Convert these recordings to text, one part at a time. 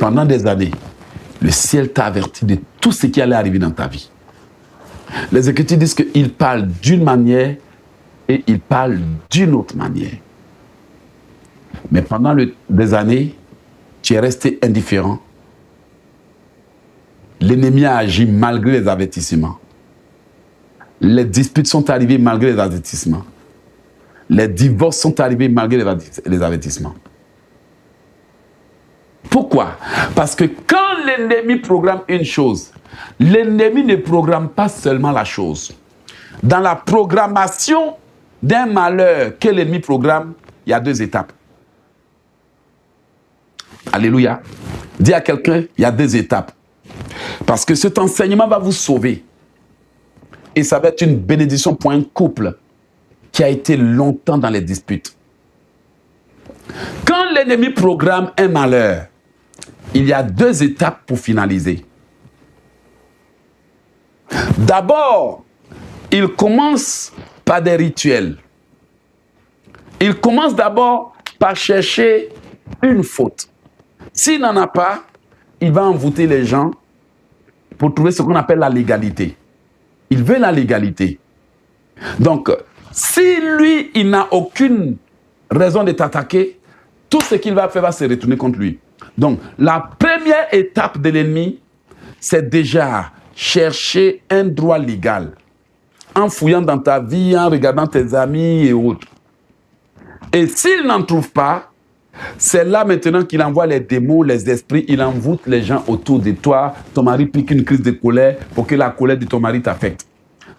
pendant des années, le ciel t'a averti de tout ce qui allait arriver dans ta vie. Les Écritures disent qu'il parle d'une manière et il parle d'une autre manière. Mais pendant des années, tu es resté indifférent. L'ennemi a agi malgré les avertissements. Les disputes sont arrivées malgré les avertissements. Les divorces sont arrivés malgré les avertissements. Pourquoi? Parce que quand l'ennemi programme une chose, l'ennemi ne programme pas seulement la chose. Dans la programmation d'un malheur que l'ennemi programme, il y a 2 étapes. Alléluia. Dis à quelqu'un, il y a 2 étapes. Parce que cet enseignement va vous sauver. Et ça va être une bénédiction pour un couple qui a été longtemps dans les disputes. Quand l'ennemi programme un malheur, il y a 2 étapes pour finaliser. D'abord, il commence par des rituels. Il commence d'abord par chercher une faute. S'il n'en a pas, il va envoûter les gens pour trouver ce qu'on appelle la légalité. Il veut la légalité. Donc, si lui, il n'a aucune raison de t'attaquer, tout ce qu'il va faire va se retourner contre lui. Donc, la première étape de l'ennemi, c'est déjà chercher un droit légal. En fouillant dans ta vie, en regardant tes amis et autres. Et s'il n'en trouve pas, c'est là maintenant qu'il envoie les démons, les esprits, il envoûte les gens autour de toi. Ton mari pique une crise de colère pour que la colère de ton mari t'affecte.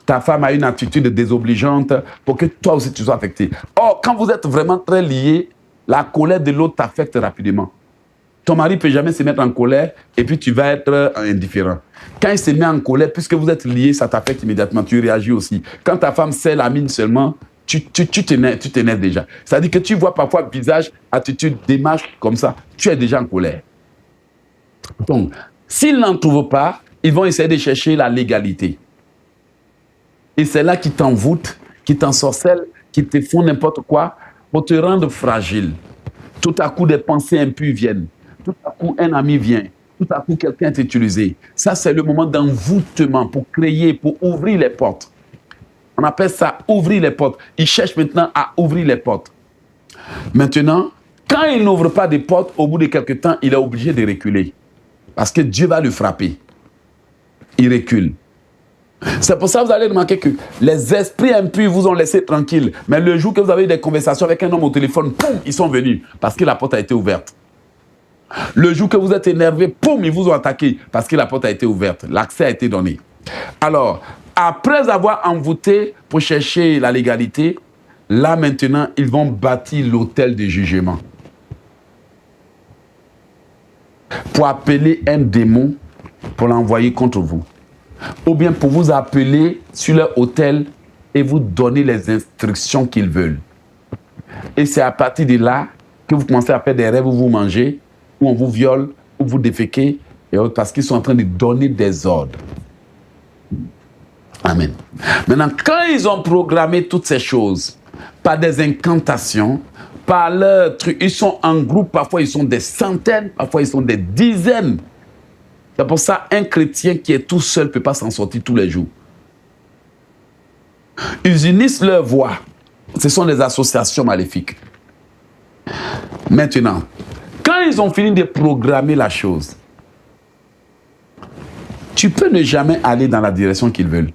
Ta femme a une attitude désobligeante pour que toi aussi tu sois affecté. Or, quand vous êtes vraiment très liés, la colère de l'autre t'affecte rapidement. Ton mari ne peut jamais se mettre en colère et puis tu vas être indifférent. Quand il se met en colère, puisque vous êtes liés, ça t'affecte immédiatement, tu réagis aussi. Quand ta femme serre la mine seulement, tu t'énerves déjà. C'est-à-dire que tu vois parfois visage, attitude, démarche comme ça, tu es déjà en colère. Donc, s'ils n'en trouvent pas, ils vont essayer de chercher la légalité. Et c'est là qu'ils t'envoûtent, qu'ils t'ensorcellent, qu'ils te font n'importe quoi pour te rendre fragile. Tout à coup, des pensées impures viennent. Tout à coup, un ami vient. Tout à coup, quelqu'un est utilisé. Ça, c'est le moment d'envoûtement pour créer, pour ouvrir les portes. On appelle ça ouvrir les portes. Il cherche maintenant à ouvrir les portes. Maintenant, quand il n'ouvre pas de portes, au bout de quelques temps, il est obligé de reculer. Parce que Dieu va le frapper. Il recule. C'est pour ça que vous allez remarquer que les esprits impurs vous ont laissé tranquille. Mais le jour que vous avez eu des conversations avec un homme au téléphone, poum, ils sont venus. Parce que la porte a été ouverte. Le jour que vous êtes énervé, poum, ils vous ont attaqué. Parce que la porte a été ouverte. L'accès a été donné. Alors, après avoir envoûté pour chercher la légalité, là maintenant, ils vont bâtir l'autel de jugement. Pour appeler un démon, pour l'envoyer contre vous. Ou bien pour vous appeler sur leur autel et vous donner les instructions qu'ils veulent. Et c'est à partir de là que vous commencez à faire des rêves où vous mangez, où on vous viole, où vous déféquez, et autres, parce qu'ils sont en train de donner des ordres. Amen. Maintenant, quand ils ont programmé toutes ces choses, par des incantations, par leur truc, ils sont en groupe, parfois ils sont des centaines, parfois ils sont des dizaines. C'est pour ça qu'un chrétien qui est tout seul ne peut pas s'en sortir tous les jours. Ils unissent leur voix. Ce sont des associations maléfiques. Maintenant, quand ils ont fini de programmer la chose, tu peux ne jamais aller dans la direction qu'ils veulent.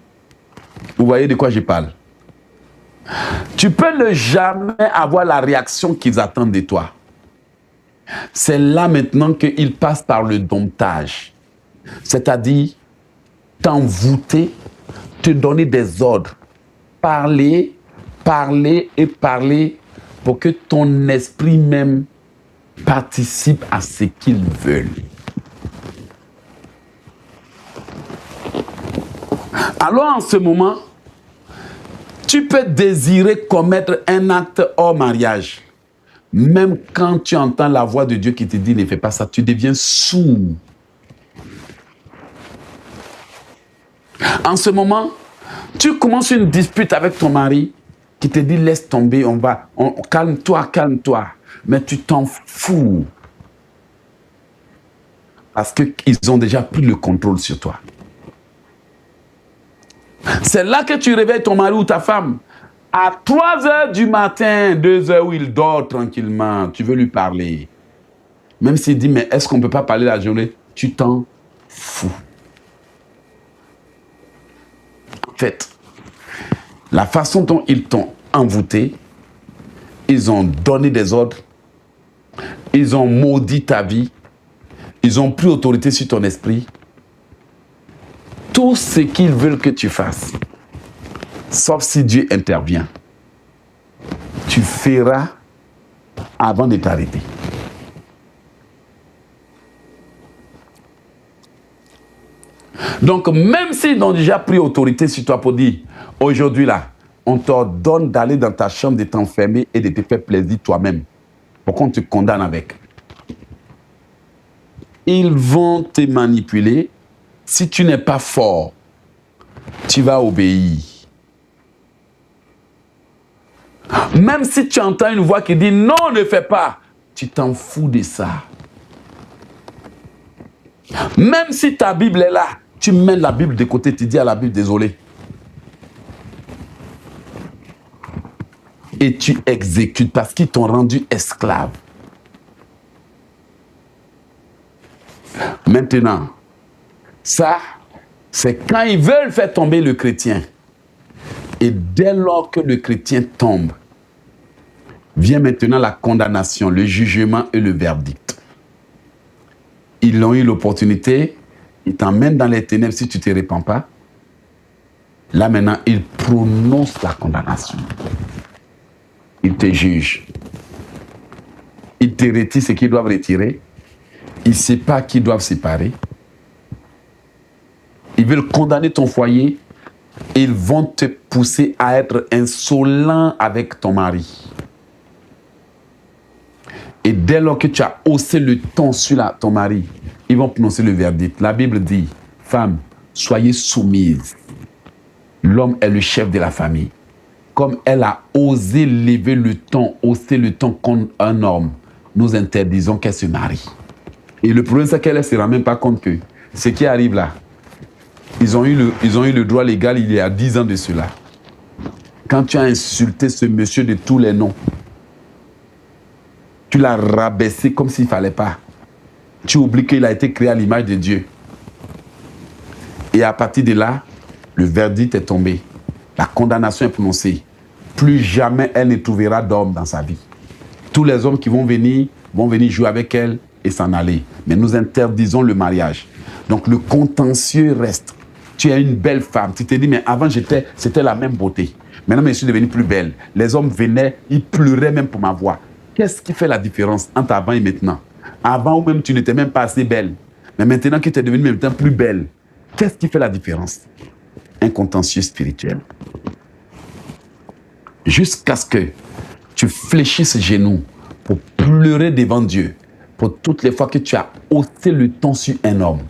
Vous voyez de quoi je parle? Tu peux ne jamais avoir la réaction qu'ils attendent de toi. C'est là maintenant qu'ils passent par le domptage. C'est-à-dire t'envoûter, te donner des ordres. Parler, parler et parler pour que ton esprit même participe à ce qu'ils veulent. Alors en ce moment, tu peux désirer commettre un acte hors mariage. Même quand tu entends la voix de Dieu qui te dit ne fais pas ça, tu deviens sourd. En ce moment, tu commences une dispute avec ton mari qui te dit laisse tomber, calme-toi, calme-toi. Mais tu t'en fous. Parce qu'ils ont déjà pris le contrôle sur toi. C'est là que tu réveilles ton mari ou ta femme. À 3 heures du matin, 2 heures où il dort tranquillement, tu veux lui parler. Même s'il dit, mais est-ce qu'on ne peut pas parler la journée? Tu t'en fous. En fait, la façon dont ils t'ont envoûté, ils ont donné des ordres, ils ont maudit ta vie, ils ont pris autorité sur ton esprit. Tout ce qu'ils veulent que tu fasses, sauf si Dieu intervient, tu feras avant de t'arrêter. Donc, même s'ils ont déjà pris autorité sur toi pour dire, aujourd'hui là, on t'ordonne d'aller dans ta chambre, de t'enfermer et de te faire plaisir toi-même, pour qu'on te condamne avec. Ils vont te manipuler. Si tu n'es pas fort, tu vas obéir. Même si tu entends une voix qui dit non, ne fais pas, tu t'en fous de ça. Même si ta Bible est là, tu mets la Bible de côté, tu dis à la Bible désolé. Et tu exécutes parce qu'ils t'ont rendu esclave. Maintenant, ça, c'est quand ils veulent faire tomber le chrétien. Et dès lors que le chrétien tombe, vient maintenant la condamnation, le jugement et le verdict. Ils ont eu l'opportunité, ils t'emmènent dans les ténèbres si tu ne te répands pas. Là maintenant, ils prononcent la condamnation. Ils te jugent. Ils te retirent ce qu'ils doivent retirer. Ils ne savent pas qui doivent séparer. Ils veulent condamner ton foyer. Ils vont te pousser à être insolent avec ton mari. Et dès lors que tu as haussé le ton sur ton mari, ils vont prononcer le verdict. La Bible dit, femme, soyez soumise. L'homme est le chef de la famille. Comme elle a osé lever le ton, hausser le ton contre un homme, nous interdisons qu'elle se marie. Et le problème, c'est qu'elle ne se rend même pas compte que ce qui arrive là, ils ont eu le droit légal il y a 10 ans de cela. Quand tu as insulté ce monsieur de tous les noms, tu l'as rabaissé comme s'il ne fallait pas. Tu oublies qu'il a été créé à l'image de Dieu. Et à partir de là, le verdict est tombé. La condamnation est prononcée. Plus jamais elle ne trouvera d'homme dans sa vie. Tous les hommes qui vont venir jouer avec elle et s'en aller. Mais nous interdisons le mariage. Donc le contentieux reste. Tu es une belle femme. Tu te dis, mais avant c'était la même beauté. Maintenant, je suis devenue plus belle. Les hommes venaient, ils pleuraient même pour ma voix. Qu'est-ce qui fait la différence entre avant et maintenant? Avant, ou même tu n'étais même pas assez belle. Mais maintenant que tu es devenue maintenant plus belle, qu'est-ce qui fait la différence? Un contentieux spirituel. Jusqu'à ce que tu fléchisses les genoux pour pleurer devant Dieu, pour toutes les fois que tu as haussé le ton sur un homme.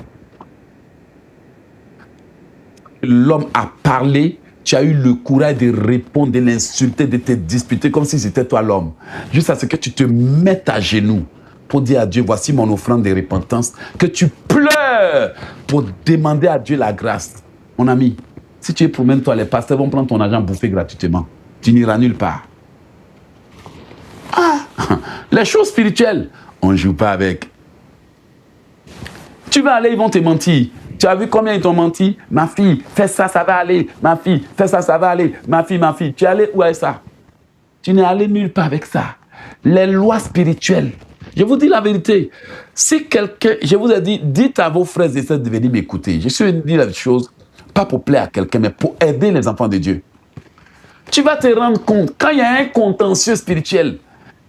L'homme a parlé, tu as eu le courage de répondre, de l'insulter, de te disputer comme si c'était toi l'homme. Jusqu'à ce que tu te mettes à genoux pour dire à Dieu, voici mon offrande de repentance, que tu pleures pour demander à Dieu la grâce. Mon ami, si tu es promène-toi, les pasteurs vont prendre ton argent bouffé gratuitement. Tu n'iras nulle part. Ah, les choses spirituelles, on ne joue pas avec. Tu vas aller, ils vont te mentir. Tu as vu combien ils t'ont menti? Ma fille, fais ça, ça va aller. Ma fille, fais ça, ça va aller. Ma fille, ma fille. Tu es allé où est ça? Tu n'es allé nulle part avec ça. Les lois spirituelles. Je vous dis la vérité. Si quelqu'un, je vous ai dit, dites à vos frères et sœurs de venir m'écouter. Je suis venu dire la chose, pas pour plaire à quelqu'un, mais pour aider les enfants de Dieu. Tu vas te rendre compte, quand il y a un contentieux spirituel,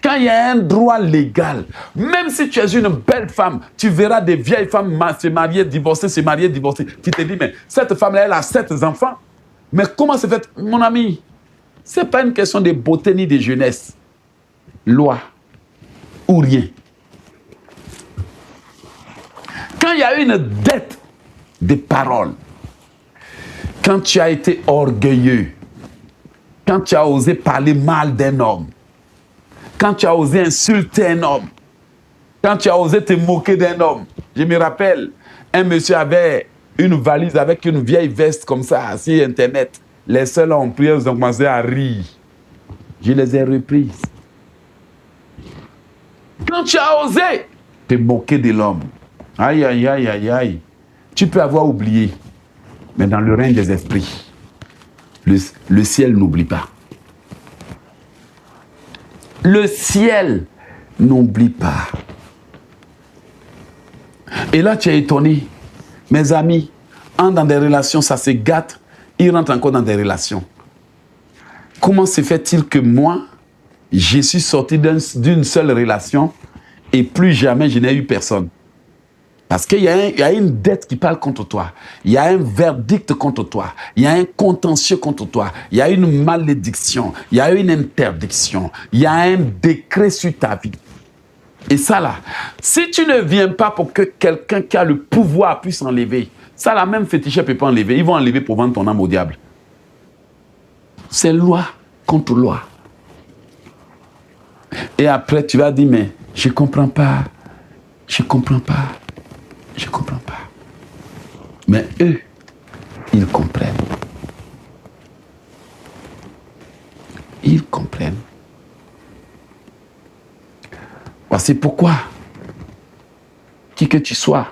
quand il y a un droit légal, même si tu es une belle femme, tu verras des vieilles femmes se marier, divorcer, se marier, divorcer. Tu te dis, mais cette femme-là, elle a 7 enfants. Mais comment c'est fait? Mon ami, ce n'est pas une question de beauté ni de jeunesse. Loi ou rien. Quand il y a une dette de parole, quand tu as été orgueilleux, quand tu as osé parler mal d'un homme, quand tu as osé insulter un homme, quand tu as osé te moquer d'un homme, Je me rappelle, un monsieur avait une valise avec une vieille veste comme ça, sur Internet. Les seuls ont prié, ils ont commencé à rire. Je les ai reprises. Quand tu as osé te moquer de l'homme, aïe, aïe, aïe, aïe, aïe, tu peux avoir oublié. Mais dans le règne des esprits, le ciel n'oublie pas. Le ciel n'oublie pas. Et là, tu es étonné. Mes amis, entrent dans des relations, ça se gâte, ils rentrent encore dans des relations. Comment se fait-il que moi, je suis sorti d'une seule relation et plus jamais je n'ai eu personne? Parce qu'il y a une dette qui parle contre toi. Il y a un verdict contre toi. Il y a un contentieux contre toi. Il y a une malédiction. Il y a une interdiction. Il y a un décret sur ta vie. Et ça là, si tu ne viens pas pour que quelqu'un qui a le pouvoir puisse enlever, ça la même féticheur ne peut pas enlever. Ils vont enlever pour vendre ton âme au diable. C'est loi contre loi. Et après, tu vas dire, mais je ne comprends pas. Je ne comprends pas. Je ne comprends pas. Mais eux, ils comprennent. Ils comprennent. C'est pourquoi, qui que tu sois,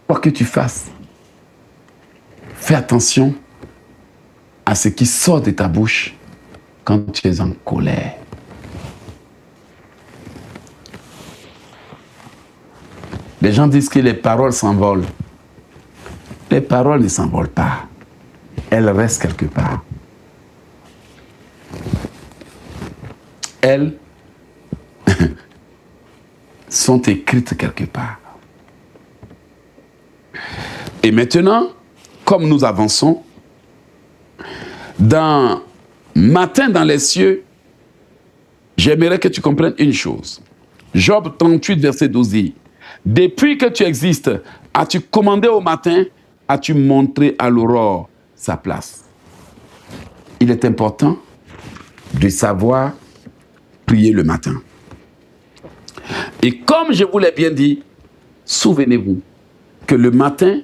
quoi que tu fasses, fais attention à ce qui sort de ta bouche quand tu es en colère. Les gens disent que les paroles s'envolent. Les paroles ne s'envolent pas. Elles restent quelque part. Elles sont écrites quelque part. Et maintenant, comme nous avançons, dans Matin dans les cieux, j'aimerais que tu comprennes une chose. Job 38, verset 12 dit, « Depuis que tu existes, as-tu commandé au matin, as-tu montré à l'aurore sa place ?» Il est important de savoir prier le matin. Et comme je vous l'ai bien dit, souvenez-vous que le matin,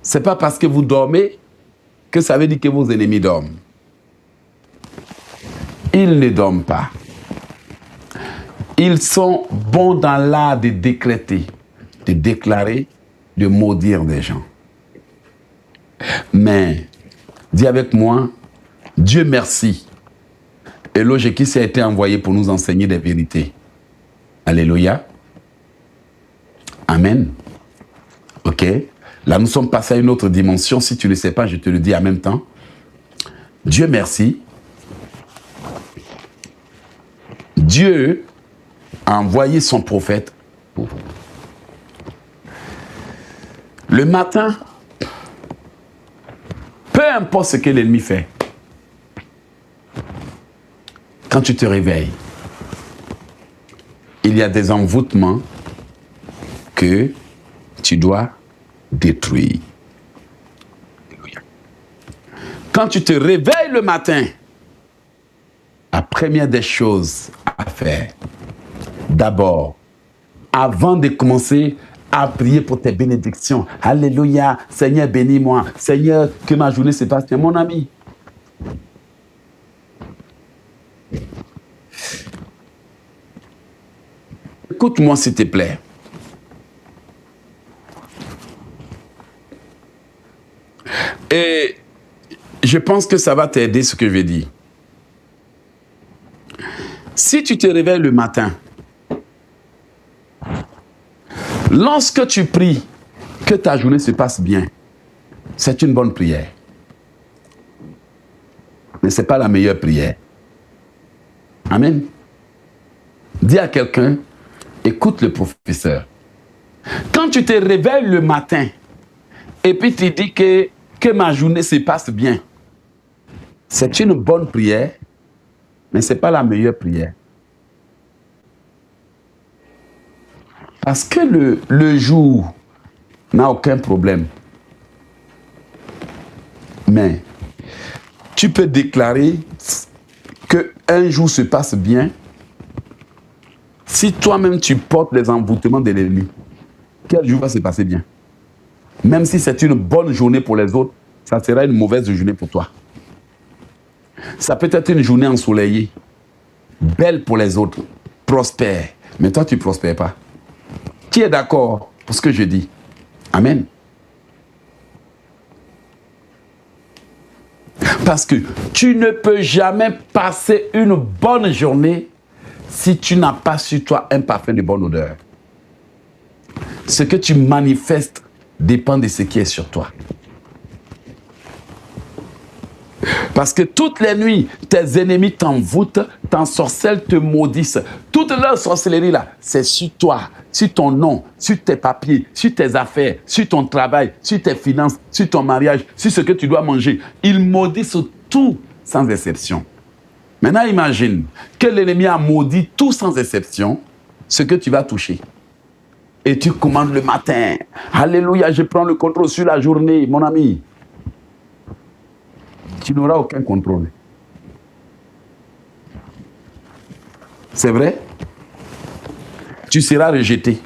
ce n'est pas parce que vous dormez que ça veut dire que vos ennemis dorment. Ils ne dorment pas. Ils sont bons dans l'art de décréter, de déclarer, de maudire des gens. Mais, dis avec moi, Dieu merci. Elohim qui s'est été envoyé pour nous enseigner des vérités. Alléluia. Amen. Ok. Là, nous sommes passés à une autre dimension. Si tu ne le sais pas, je te le dis en même temps. Dieu merci. Dieu a envoyé son prophète pour vous. Le matin, peu importe ce que l'ennemi fait, quand tu te réveilles, il y a des envoûtements que tu dois détruire. Quand tu te réveilles le matin, la première des choses à faire, d'abord, avant de commencer à prier pour tes bénédictions, alléluia, Seigneur bénis-moi, Seigneur que ma journée se passe bien, mon ami. Écoute-moi s'il te plaît. Et je pense que ça va t'aider ce que je vais dire. Si tu te réveilles le matin, lorsque tu pries que ta journée se passe bien, c'est une bonne prière. Mais ce n'est pas la meilleure prière. Amen. Dis à quelqu'un, écoute le professeur. Quand tu te réveilles le matin et puis tu dis que ma journée se passe bien, c'est une bonne prière, mais ce n'est pas la meilleure prière. Parce que le jour n'a aucun problème. Mais tu peux déclarer qu'un jour se passe bien si toi-même tu portes les envoûtements de l'ennemi. quel jour va se passer bien? Même si c'est une bonne journée pour les autres, ça sera une mauvaise journée pour toi. Ça peut être une journée ensoleillée, belle pour les autres, prospère, mais toi tu ne prospères pas. Qui est d'accord pour ce que je dis? Amen. Parce que tu ne peux jamais passer une bonne journée si tu n'as pas sur toi un parfum de bonne odeur. Ce que tu manifestes dépend de ce qui est sur toi. Parce que toutes les nuits, tes ennemis t'envoûtent, t'ensorcellent, te maudissent. Toute leur sorcellerie là, c'est sur toi, sur ton nom, sur tes papiers, sur tes affaires, sur ton travail, sur tes finances, sur ton mariage, sur ce que tu dois manger. Ils maudissent tout sans exception. Maintenant, imagine que l'ennemi a maudit tout sans exception ce que tu vas toucher. Et tu commandes le matin. Alléluia, je prends le contrôle sur la journée, mon ami. Tu n'auras aucun contrôle. C'est vrai? Tu seras rejeté.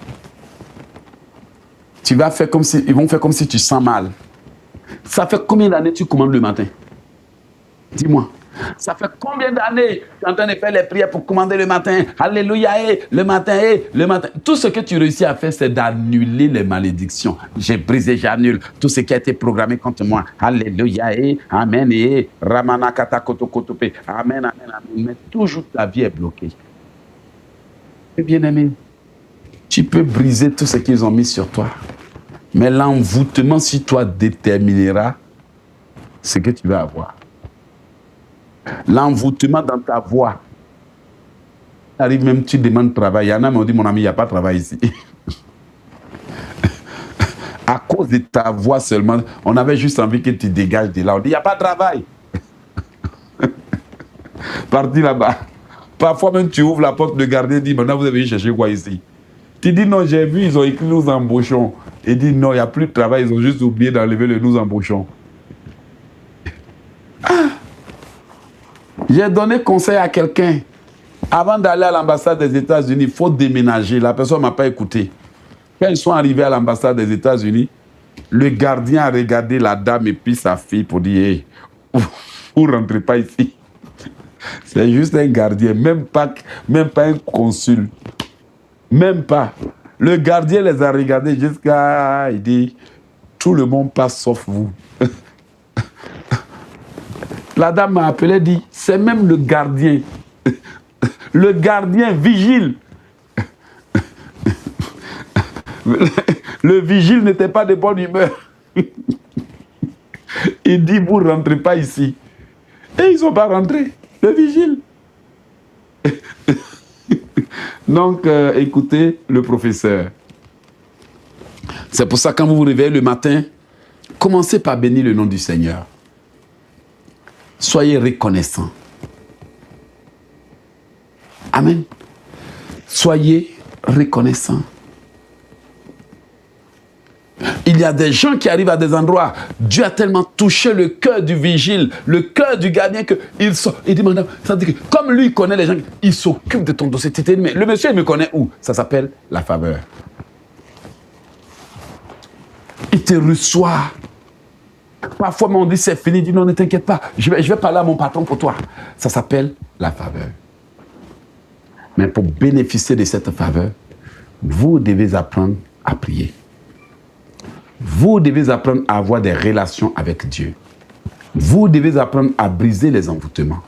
Tu vas faire comme si, ils vont faire comme si tu sens mal. Ça fait combien d'années tu commandes le matin? Dis-moi. Ça fait combien d'années tu es en train de faire les prières pour commander le matin? Alléluia, le matin, le matin. Tout ce que tu réussis à faire, c'est d'annuler les malédictions. J'ai brisé, j'annule tout ce qui a été programmé contre moi. Alléluia, amen, ramana kata koto kotope. Amen, amen, amen. Mais toujours ta vie est bloquée. Et bien aimé, tu peux briser tout ce qu'ils ont mis sur toi. Mais l'envoûtement sur toi déterminera ce que tu vas avoir. L'envoûtement dans ta voix. Arrive même, tu demandes travail. Il y en a qui m'ont dit, mon ami, il n'y a pas de travail ici. À cause de ta voix seulement, on avait juste envie que tu dégages de là. On dit, il n'y a pas de travail. Parti là-bas. Parfois même, tu ouvres la porte, le gardien dit, maintenant vous avez chercher quoi ici? Tu dis, non, j'ai vu, ils ont écrit nous embauchons. Il dit, non, il n'y a plus de travail, ils ont juste oublié d'enlever le nous embauchons. Ah! J'ai donné conseil à quelqu'un. Avant d'aller à l'ambassade des États-Unis, il faut déménager. La personne ne m'a pas écouté. Quand ils sont arrivés à l'ambassade des États-Unis, le gardien a regardé la dame et puis sa fille pour dire, hey, vous ne rentrez pas ici. C'est juste un gardien, même pas un consul. Même pas. Le gardien les a regardés jusqu'à... Il dit, tout le monde passe sauf vous. La dame m'a appelé et dit, c'est même le gardien. Le gardien vigile. Le vigile n'était pas de bonne humeur. Il dit, vous ne rentrez pas ici. Et ils ne sont pas rentrés. Le vigile. Donc, écoutez le professeur. C'est pour ça que quand vous vous réveillez le matin, commencez par bénir le nom du Seigneur. Soyez reconnaissants. Amen. Soyez reconnaissants. Il y a des gens qui arrivent à des endroits, Dieu a tellement touché le cœur du vigile, le cœur du gardien, qu'il sort. Il dit, madame, ça veut dire que comme lui, il connaît les gens, il s'occupe de ton dossier. Mais le monsieur, il me connaît où? Ça s'appelle la faveur. Il te reçoit. Parfois, on dit, c'est fini. Il dit, non, ne t'inquiète pas, je vais parler à mon patron pour toi. Ça s'appelle la faveur. Mais pour bénéficier de cette faveur, vous devez apprendre à prier. Vous devez apprendre à avoir des relations avec Dieu. Vous devez apprendre à briser les envoûtements.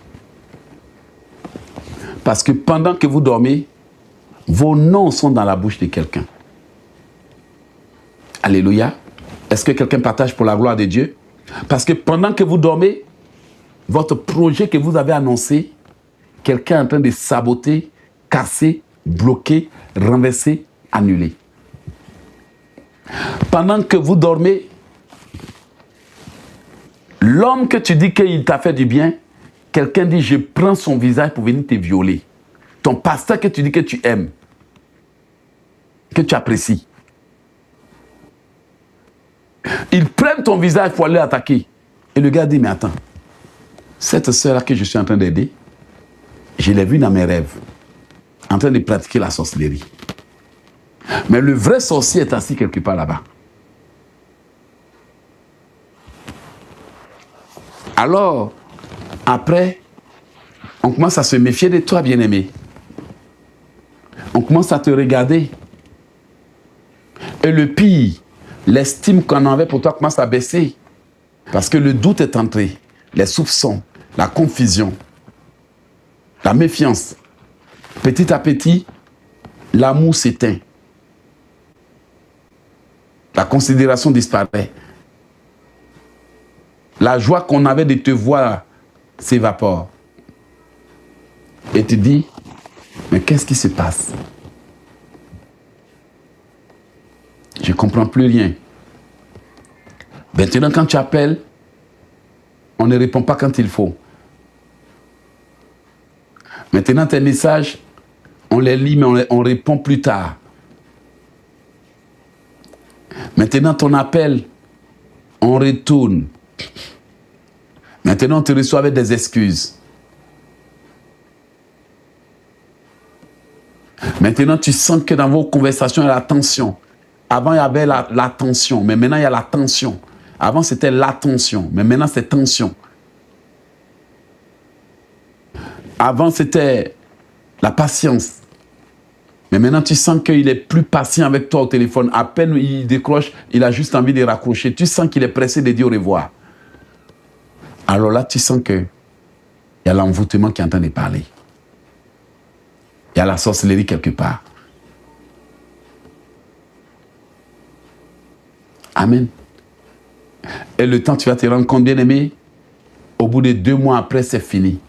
Parce que pendant que vous dormez, vos noms sont dans la bouche de quelqu'un. Alléluia. Est-ce que quelqu'un partage pour la gloire de Dieu? Parce que pendant que vous dormez, votre projet que vous avez annoncé, quelqu'un est en train de saboter, casser, bloquer, renverser, annuler. Pendant que vous dormez, l'homme que tu dis qu'il t'a fait du bien, quelqu'un dit, je prends son visage pour venir te violer. Ton pasteur que tu dis que tu aimes, que tu apprécies. Ils prennent ton visage pour aller attaquer. Et le gars dit, mais attends, cette sœur-là que je suis en train d'aider, je l'ai vue dans mes rêves, en train de pratiquer la sorcellerie. Mais le vrai sorcier est assis quelque part là-bas. Alors, après, on commence à se méfier de toi, bien-aimé. On commence à te regarder. Et le pire, l'estime qu'on avait pour toi commence à baisser. Parce que le doute est entré. Les soupçons, la confusion, la méfiance. Petit à petit, l'amour s'éteint. La considération disparaît. La joie qu'on avait de te voir s'évapore. Et tu dis, mais qu'est-ce qui se passe? Je ne comprends plus rien. Maintenant, quand tu appelles, on ne répond pas quand il faut. Maintenant, tes messages, on les lit, mais on répond plus tard. Maintenant, ton appel, on retourne. Maintenant, on te reçoit avec des excuses. Maintenant, tu sens que dans vos conversations, il y a la tension. Avant, il y avait la tension, mais maintenant, il y a la tension. Avant, c'était l'attention, mais maintenant, c'est tension. Avant, c'était la patience. Mais maintenant, tu sens qu'il est plus patient avec toi au téléphone. À peine il décroche, il a juste envie de raccrocher. Tu sens qu'il est pressé de dire au revoir. Alors là, tu sens qu'il y a l'envoûtement qui est en train de parler. Il y a la sorcellerie quelque part. Amen. Et le temps, tu vas te rendre compte, bien aimé, au bout de 2 mois après, c'est fini.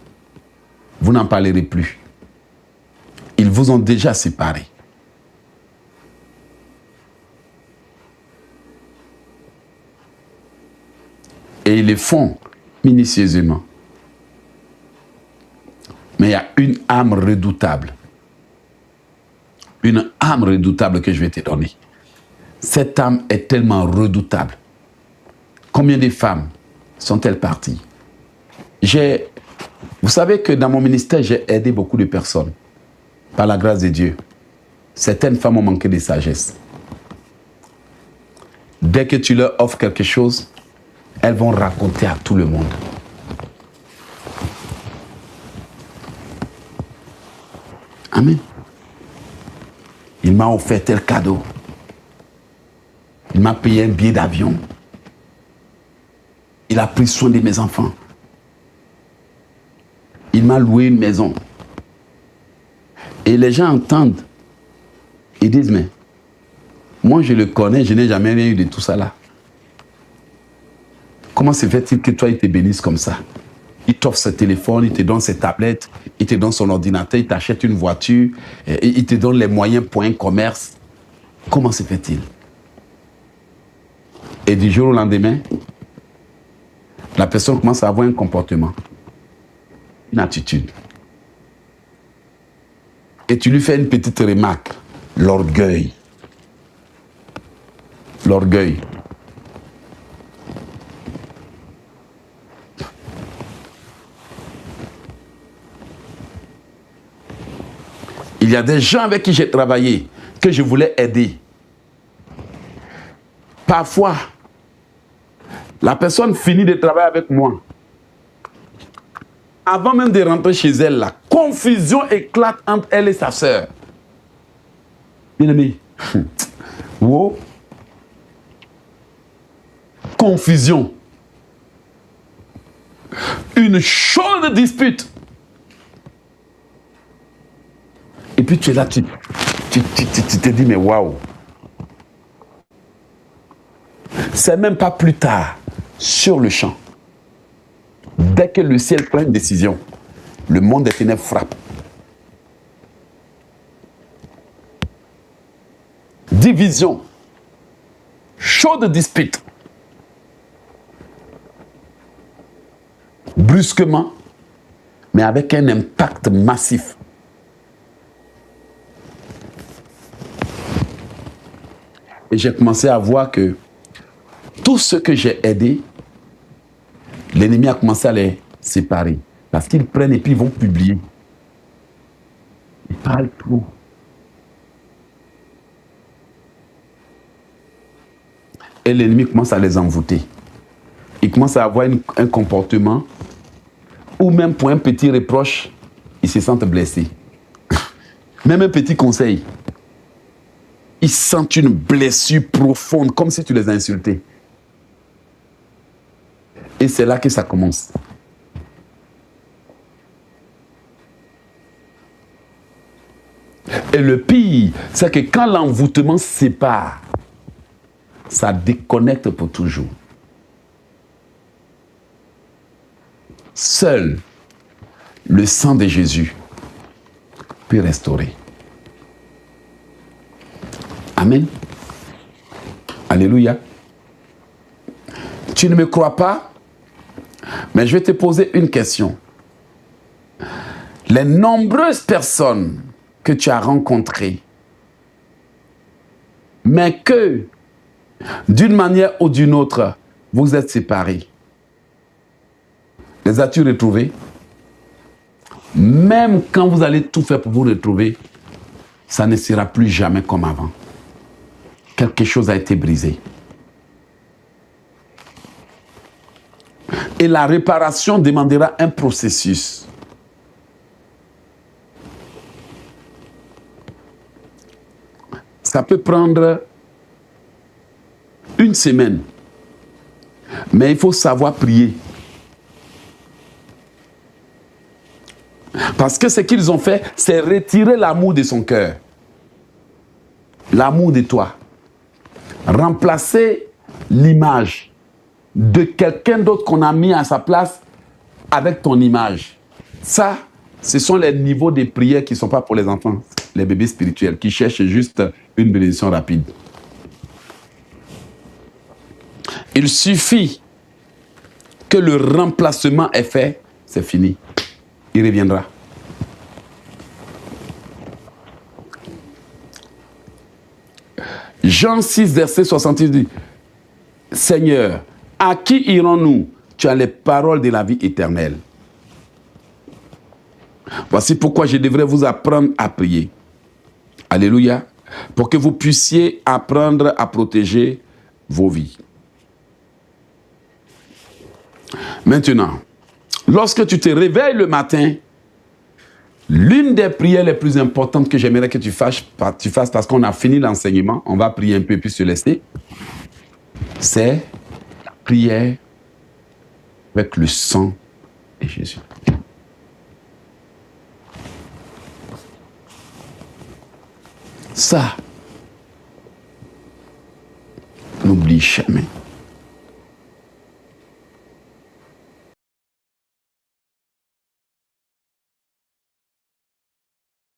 Vous n'en parlerez plus. Ils vous ont déjà séparés. Et ils le font minutieusement. Mais il y a une âme redoutable. Une âme redoutable que je vais te donner. Cette âme est tellement redoutable. Combien de femmes sont-elles parties? Vous savez que dans mon ministère, j'ai aidé beaucoup de personnes. Par la grâce de Dieu. Certaines femmes ont manqué de sagesse. Dès que tu leur offres quelque chose, elles vont raconter à tout le monde. Amen. Il m'a offert tel cadeau. Il m'a payé un billet d'avion. Il a pris soin de mes enfants. Il m'a loué une maison. Et les gens entendent. Ils disent, mais moi je le connais, je n'ai jamais rien eu de tout ça là. Comment se fait-il que toi, il te bénisse comme ça? Il t'offre ce téléphone, il te donne ses tablettes, il te donne son ordinateur, il t'achète une voiture, il te donne les moyens pour un commerce. Comment se fait-il? Et du jour au lendemain, la personne commence à avoir un comportement, une attitude. Et tu lui fais une petite remarque. L'orgueil. L'orgueil. Il y a des gens avec qui j'ai travaillé, que je voulais aider. Parfois, la personne finit de travailler avec moi. Avant même de rentrer chez elle, la confusion éclate entre elle et sa sœur. Bien aimé. Wow. Confusion. Une chaude dispute. Et puis tu es là, tu te dis, mais waouh. C'est même pas plus tard, sur le champ. Dès que le ciel prend une décision, le monde des ténèbres frappe. Division. Chaude dispute. Brusquement, mais avec un impact massif. Et j'ai commencé à voir que tous ceux que j'ai aidés, l'ennemi a commencé à les séparer. Parce qu'ils prennent et puis ils vont publier. Ils parlent trop. Et l'ennemi commence à les envoûter. Il commence à avoir un comportement où même pour un petit reproche, ils se sentent blessés. Même un petit conseil, ils sentent une blessure profonde, comme si tu les as insultés. Et c'est là que ça commence. Et le pire, c'est que quand l'envoûtement se sépare, ça déconnecte pour toujours. Seul le sang de Jésus peut restaurer. Amen. Alléluia. Tu ne me crois pas, mais je vais te poser une question. Les nombreuses personnes que tu as rencontrées, mais que, d'une manière ou d'une autre, vous êtes séparés, les as-tu retrouvées? Même quand vous allez tout faire pour vous retrouver, ça ne sera plus jamais comme avant. Quelque chose a été brisé. Et la réparation demandera un processus. Ça peut prendre une semaine. Mais il faut savoir prier. Parce que ce qu'ils ont fait, c'est retirer l'amour de son cœur. L'amour de toi. Remplacer l'image de quelqu'un d'autre qu'on a mis à sa place avec ton image. Ça, ce sont les niveaux de prière qui ne sont pas pour les enfants, les bébés spirituels, qui cherchent juste une bénédiction rapide. Il suffit que le remplacement est fait, c'est fini. Il reviendra. Jean 6, verset 70 dit, « Seigneur, à qui irons-nous? Tu as les paroles de la vie éternelle. Voici pourquoi je devrais vous apprendre à prier. » Alléluia. Pour que vous puissiez apprendre à protéger vos vies. Maintenant, lorsque tu te réveilles le matin, l'une des prières les plus importantes que j'aimerais que tu fasses parce qu'on a fini l'enseignement, on va prier un peu puis se laisser, c'est la prière avec le sang de Jésus. Ça, n'oublie jamais.